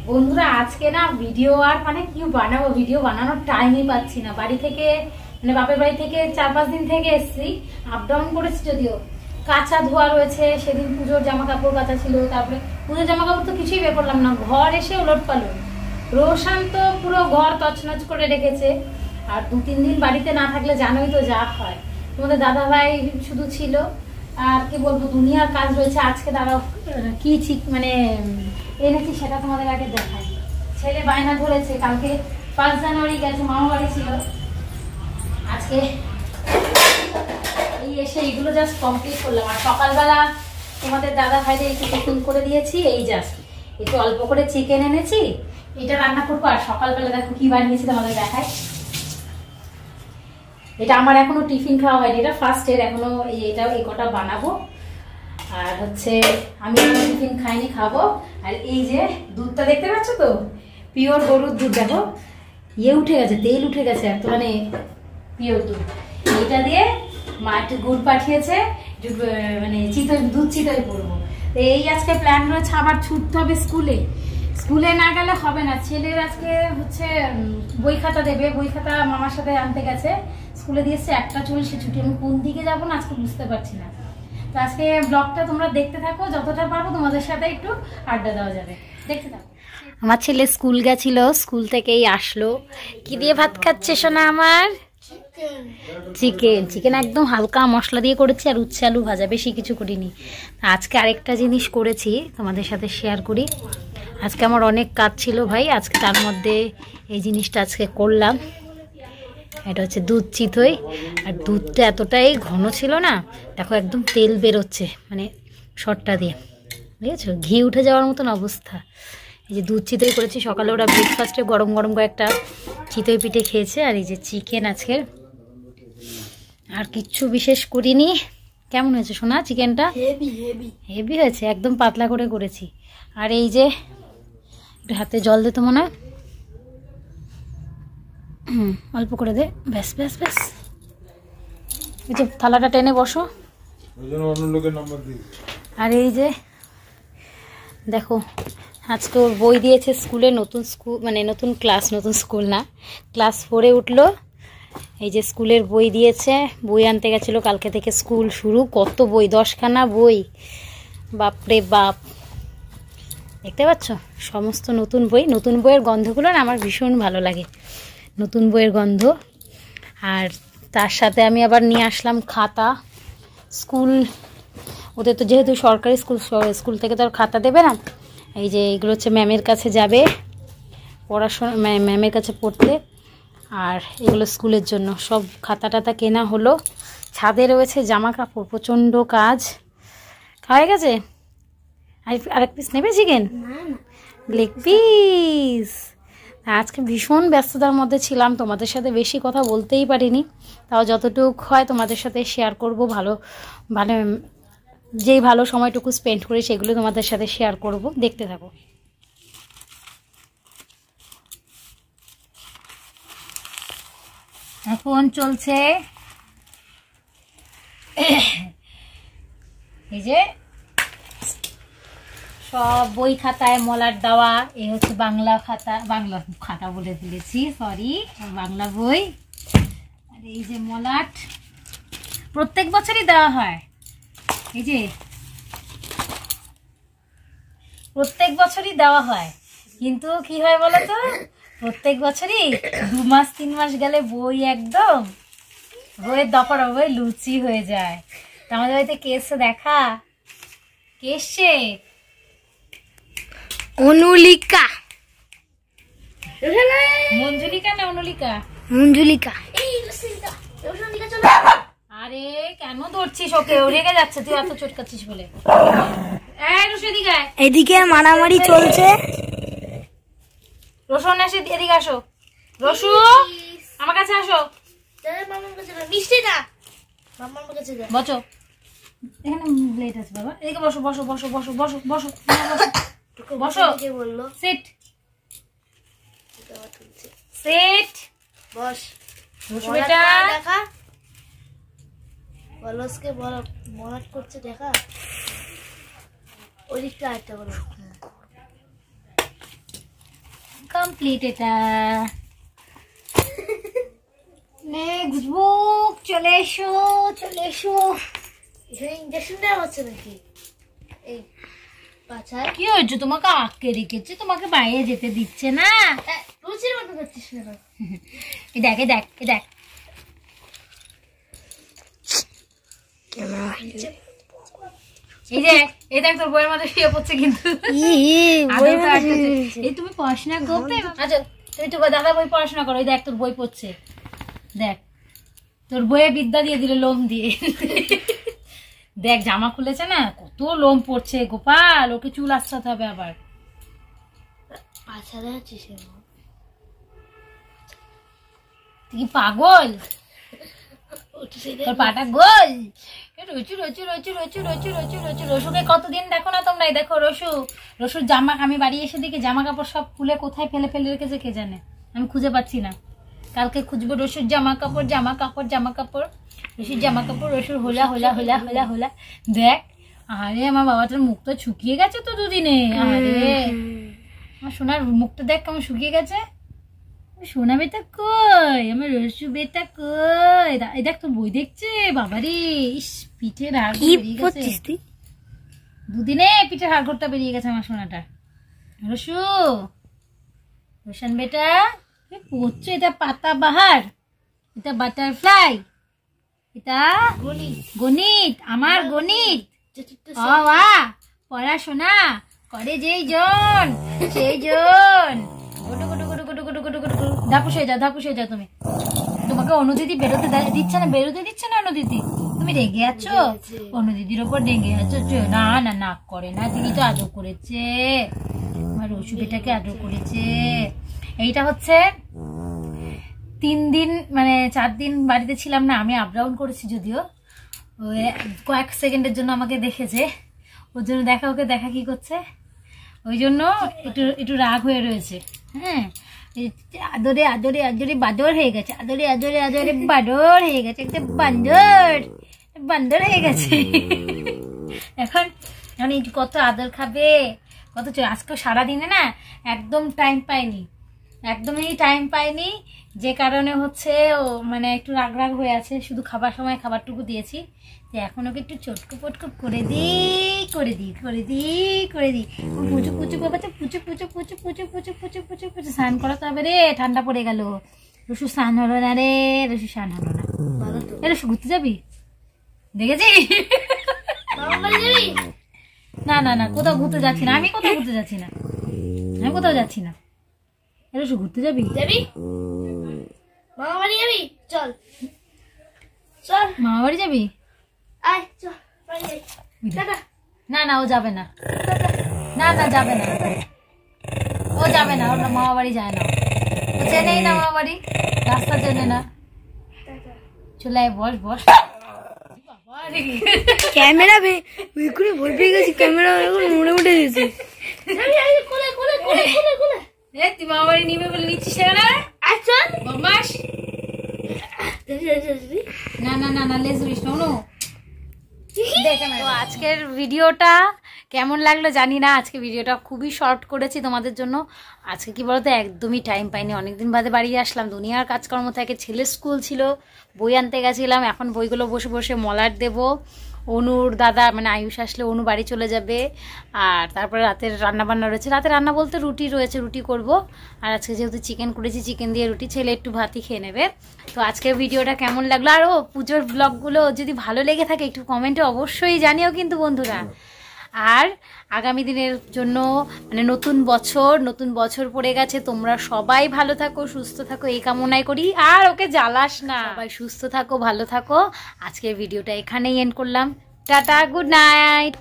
বন্ধুরা আজকে না ভিডিও আর মানে কি বানাবো, ভিডিও বানানোর টাইমই পাচ্ছি না। বাড়ি থেকে মানে বাপের বাড়ি থেকে 4-5 দিন থেকে এসেছি, আপ ডাউন করেছি। যদিও কাঁচা ধোয়া রয়েছে, সেদিন পুজোর জামা কাপড় কাঁচা ছিল, তারপরে পুজোর জামা কাপড় তো কিছুই বের করলাম না, ঘর এসে ওলট পালট। রোশান তো পুরো ঘর তছনছ করে রেখেছে। আর 2-3 দিন বাড়িতে না থাকলে জানোই তো যা হয়। তোমাদের দাদা ভাই শুধু ছিল, আর কি বলবো দুনিয়ার কাজ রয়েছে। আজকে দাদা কি মানে এনেছি সেটা তোমাদের আগে দেখাই। ছেলে বায়না ধরেছে, কালকে 5 জানুয়ারি গেছে, মামা বাড়ি ছিল। আজকে এই এসে এইগুলো জাস্ট কমপ্লিট করলাম। আর সকালবেলা তোমাদের দাদা ভাইদের একটু টিফিন করে দিয়েছি। এই জাস্ট একটু অল্প করে চিকেন এনেছি, এটা রান্না করবো। আর সকালবেলা দেখো কি বানিয়েছি তোমাদের দেখাই। এটা আমার এখনো টিফিন খাওয়া হয়নি, এটা ফার্স্টের, এখনো এটা এই কটা বানাবো। আর হচ্ছে আমি টিফিন খাইনি, খাবো। আর এই যে দুধটা দেখতে পাচ্ছ তো, পিওর গরুর দুধ। দেখো উঠে গেছে, তেল উঠে গেছে, এত মানে পিওর দুধ। এটা দিয়ে মা একটু গুড় পাঠিয়েছে, মানে দুধ চিতই করবো। এই আজকে প্ল্যান রয়েছে, আবার ছুটতে হবে স্কুলে। স্কুলে না গেলে হবে না। ছেলের আজকে হচ্ছে বই খাতা দেবে, বই খাতা মামার সাথে আনতে গেছে। স্কুলে দিয়েছে 1:40 ছুটি। আমি কোন দিকে যাবো না আজকে বুঝতে পারছি না। তো আজকে ব্লগটা তোমরা দেখতে থাকো, যতটা পারবো তোমাদের সাথে একটু আড্ডা দেওয়া যাবে, দেখতে থাকো। আমার ছেলে স্কুল গেছিল, স্কুল থেকেই আসলো। কি দিয়ে ভাত খাচ্ছে সোনা আমার? চিকেন একদম হালকা মশলা দিয়ে করেছি, আর উচ্ছে আলু ভাজা, বেশি কিছু করিনি। আজকে আরেকটা জিনিস করেছি তোমাদের সাথে শেয়ার করি। আজকে আমার অনেক কাজ ছিল ভাই, আজকে তার মধ্যে এই জিনিসটা আজকে করলাম। এটা হচ্ছে দুধ চিতই। আর দুধটা এতটাই ঘন ছিল না, দেখো একদম তেল বেরোচ্ছে, মানে শটটা দিয়ে, বুঝেছো? ঘি উঠে যাওয়ার মতন অবস্থা। এই যে দুধ চিতই করেছি, সকালে ওরা ব্রেকফাস্টে গরম গরম কয়েকটা চিতই পিঠে খেয়েছে। আর এই যে চিকেন আজকের, আর কিচ্ছু বিশেষ করিনি। কেমন হয়েছে সোনা চিকেনটা? হেভি হয়েছে, একদম পাতলা করে করেছি। আর এই যে একটু হাতে জল দে তো মনে হয়, অল্প করে দে, ব্যাস ব্যাস ব্যাস। এই যে থালাটা টেনে বসো। আর এই যে দেখো আজকে ওর বই দিয়েছে স্কুলে, নতুন স্কুল মানে নতুন ক্লাস, নতুন স্কুল না, ক্লাস 4-এ উঠলো। এই যে স্কুলের বই দিয়েছে, বই আনতে গেছিলো, কালকে থেকে স্কুল শুরু। কত বই, 10খানা বই, বাপরে বাপ। দেখতে পাচ্ছ সমস্ত নতুন বই। নতুন বইয়ের গন্ধগুলো না আমার ভীষণ ভালো লাগে, নতুন বইয়ের গন্ধ। আর তার সাথে আমি আবার নিয়ে আসলাম খাতা। স্কুল ওদের তো যেহেতু সরকারি স্কুল, স্কুল থেকে তো আর খাতা দেবে না। এই যে এগুলো হচ্ছে ম্যামের কাছে যাবে পড়াশোনা, ম্যামের কাছে পড়তে। আর এগুলো স্কুলের জন্য সব খাতা টাতা কেনা হলো। ছাদে রয়েছে জামা কাপড়, প্রচণ্ড কাজ। খাওয়া গেছে? আরেক পিস নেবে চিকেন? Leg piece. আজকে ভীষণ ব্যস্ততার মধ্যে ছিলাম, তোমাদের সাথে বেশি কথা বলতেই পারিনি। তাও যতটুকু হয় তোমাদের সাথে শেয়ার করব। মানে যেই ভালো সময়টুকু স্পেন্ড করি সেগুলো তোমাদের সাথে শেয়ার করব, দেখতে থাকো। এখন চলছে এই যে সব বই খাতায় মলাট দেওয়া। এই হচ্ছে বাংলা খাতা বলে ফেলেছি, সরি, বাংলা বই। আর এই যে মলাট প্রত্যেক বছরই দেওয়া হয়। এই যে প্রত্যেক বছরই দেওয়া হয়, কিন্তু কি হয় বলো তো, প্রত্যেক বছরই 2-3 মাস গেলে বই একদম বইয়ের দপড়া, বই লুচি হয়ে যায়। তা আমাদের বাড়িতে কে এসছে দেখা? কে এসছে? অনুলিকা। মঞ্জুলিকা না অনুলিকা? মঞ্জুলিকা। আরে কেন ধরছিস ওকে? ও রেগে যাচ্ছে তুই এত চটকাচ্ছিস বলে। এদিকে মারামারি চলছে। রসুন এসে এদিকে আসো। রসু আমার কাছে আসো। বসো, এখানে প্লেট আছে বাবা, এদিকে বসো বসো বসো বসো বসো বসো বসো। বললো সিট সিট বস। বেটা দেখা বলসকে মলাট করছে, দেখা ওই দিকটা একটা বলো। কমপ্লিট এটা। নে গুজবুক চলে এসো, চলে এসো। এখানে ইনজেকশন দেওয়া হচ্ছে নাকি? এই বাচ্চার কি হয়েছে? তোমাকে আটকে রেখেছে, তোমাকে বাইরে যেতে দিচ্ছে না। রুচির মতো করছিস না। এই দেখ, এই দেখ, এই দেখ। এই যে এই দেখ তোর বইয়ের মধ্যে শুয়ে পড়ছে কিন্তু। এই তুমি পড়াশোনা করতে, আচ্ছা তুমি তো দাদা বই পড়াশোনা করো। এই দেখ তোর বই পড়ছে, দেখ তোর বইয়ে বিদ্যা দিয়ে দিলে লোম দিয়ে। দেখ জামা খুলেছে না, কত লোম পড়ছে গোপাল, ওকে চুল আসাতে হবে আবার। বাচ্চারা আছিস তুই কি পাগল? তোর পাটা গোল। রচু রচু রচু রচু রচু রচু রচু। রসুকে কতদিন দেখো না তোমরা। এই দেখো রসুর জামা, আমি বাড়ি এসে দেখি জামা কাপড় সব খুলে কোথায় ফেলে ফেলে রেখেছে কে জানে, আমি খুঁজে পাচ্ছি না। কালকে খুঁজবো রসুর জামা কাপড়, জামা কাপড়, জামা কাপড়, রসুর জামা কাপড়, রসুর হোলা হোলা হোলা হোলা হোলা। দেখ, আরে আমার বাবাটার মুখ তো শুকিয়ে গেছে তো দুদিনে। আরে আমার সোনার মুখটা দেখ কেমন শুকিয়ে গেছে। সোনা বেটা কই, আমার রসু বেটা কই? এই দেখ তোর বই দেখছে। বাবারে, ইস পিঠের হাড় বেরিয়ে গেছে দুদিনে, পিঠের হাড় ঘরটা বেরিয়ে গেছে আমার সোনাটা। রসু, রোশন বেটা পড়ছে। এটা পাতা বাহার, এটা বাটারফ্লাই, এটা গণিত, আমার গণিত। পড়াশোনা করে যেই জন সেই জন। ধাপুস হয়ে যাও, ধাপুস হয়ে যাও তুমি। তোমাকে অনুদিদি বেরোতে দিচ্ছে না, বেরোতে দিচ্ছে না অনুদিদি। তুমি রেগে আছো অনুদিদির ওপর, রেগে আছো? না না, নাক করে না, দিদি তো আদর করেছে, আমার রসু বেটাকে আদর করেছে। এইটা হচ্ছে 3 দিন মানে 4 দিন বাড়িতে ছিলাম না, আমি আপ ডাউন করেছি যদিও। ওই কয়েক সেকেন্ডের জন্য আমাকে দেখেছে, ওর জন্য দেখা, ওকে দেখা কি করছে, ওই জন্য একটু একটু রাগ হয়ে রয়েছে। হ্যাঁ, আদরে আদরে আদরে বাদর হয়ে গেছে, আদরে আদরে আদরে বাদর হয়ে গেছে, একটা বান্দর বান্দর হয়ে গেছে। এখন কত আদর খাবে, কত। আজকে সারাদিনে না একদম টাইম পাইনি, একদমই টাইম পাইনি, যে কারণে হচ্ছে ও মানে একটু রাগ রাগ হয়ে আছে। শুধু খাবার সময় খাবারটুকু দিয়েছি, তো এখন ওকে একটু চটকু পটকু করে দিই করে দিই করে দিই করে দিই। পুচু পুচু বাবাতে পুচু পুচু পুচু পুচু পুচু পুচু পুচু পুচু। স্নান করাতে হবে রে, ঠান্ডা পড়ে গেল। রসু স্নান হলো না রে, রসু স্নান হলো না। রসু ঘুরতে যাবি? দেখেছি? না না না, কোথাও ঘুরতে যাচ্ছি না, আমি কোথাও ঘুরতে যাচ্ছি না, আমি কোথাও যাচ্ছি না। রসু ঘুরতে যাবি? যাবি মামা বাড়ি যাবি? চল চল মামা বাড়ি যাবি? আয় চল বাড়ি যাই। টাটা। না না, ও যাবে না, না না যাবে না, ও যাবে না, ওর মামা বাড়ি যায় না, ও চেনেই না মামা বাড়ি, রাস্তা চেনে না। চলে আয়, বস বস। ক্যামেরা করে ভয় পেয়ে গেছি, ক্যামেরা এখন মনে উঠে গেছে। তুই মামা বাড়ি নিবে বলে নিচ্ছিস না? আচ্ছা বদমাস। না না না না, লেজ উড়িস না। তো আজকের ভিডিওটা কেমন লাগলো জানি না। আজকে ভিডিওটা খুবই শর্ট করেছি তোমাদের জন্য। আজকে কি বলতো, একদমই টাইম পাইনি, অনেকদিন বাদে বাড়ি আসলাম, দুনিয়ার কাজকর্ম থাকে, ছেলের স্কুল ছিল, বই আনতে গেছিলাম, এখন বইগুলো বসে বসে মলাট দেব। অনুর দাদা মানে আয়ুষ আসলে অনু বাড়ি চলে যাবে, আর তারপরে রাতের রান্না বান্না রয়েছে। রাতে রান্না বলতে রুটি রয়েছে, রুটি করব। আর আজকে যেহেতু চিকেন করেছি, চিকেন দিয়ে রুটি, ছেলে একটু ভাতই খেয়ে নেবে। তো আজকের ভিডিওটা কেমন লাগলো, আর ও পুজোর ব্লগগুলো যদি ভালো লেগে থাকে একটু কমেন্টে অবশ্যই জানিও কিন্তু বন্ধুরা। আর আগামী দিনের জন্য মানে নতুন বছর পড়ে গেছে, তোমরা সবাই ভালো থাকো, সুস্থ থাকো, এই কামনাই করি। আর ওকে জ্বালাস না, সবাই সুস্থ থাকো, ভালো থাকো। আজকের ভিডিওটা এখানেই এন্ড করলাম। Tata, good night.